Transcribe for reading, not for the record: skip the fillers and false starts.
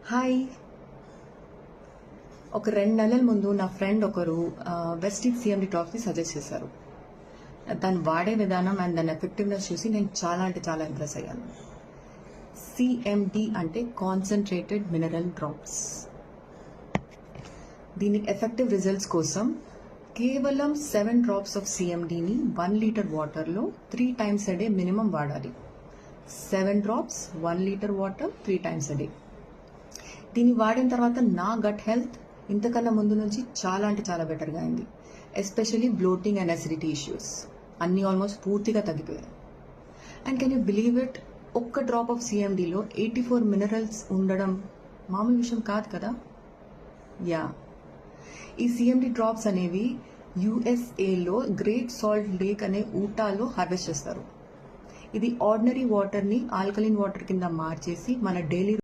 Hi. ఒక 2 నెలల ముందు నా ఫ్రెండ్ ఒకరు వెస్టిజ్ సిఎండి డ్రాప్స్ని సజెస్ట్ చేశారు. దాన్ని వాడే విధానం అండ్ దాని ఎఫెక్టివ్నెస్ చూసి నేను చాలా ఇంప్రెస్ అయ్యాను. సిఎండి అంటే కాన్సన్ట్రేటెడ్ మినరల్ డ్రాప్స్. దీని ఎఫెక్టివ్ రిజల్ట్స్ కోసం కేవలం 7 డ్రాప్స్ ఆఫ్ సిఎండిని 1 లీటర్ వాటర్లో 3 times a day మినిమం వాడాలి. 7 drops 1 litre water 3 times a day. దీన్ని వాడిన తర్వాత నా గట్ హెల్త్ ఇంతకన్నా ముందు నుంచి చాలా బెటర్గా అయింది. Especially bloating and acidity issues అన్నీ ఆల్మోస్ట్ పూర్తిగా తగ్గిపోయాయి. And can you believe it, ఒక్క డ్రాప్ ఆఫ్ సిఎండిలో 84 మినరల్స్ ఉండడం మామూలు విషయం కాదు కదా. యా, ఈ సిఎండి డ్రాప్స్ అనేవి యుఎస్ఏలో గ్రేట్ సాల్ట్ లేక్ అనే ఊటాలో హార్వెస్ట్ చేస్తారు. ఇది ఆర్డినరీ వాటర్ని ఆల్కలిన్ వాటర్ కింద మార్చేసి మన డైలీ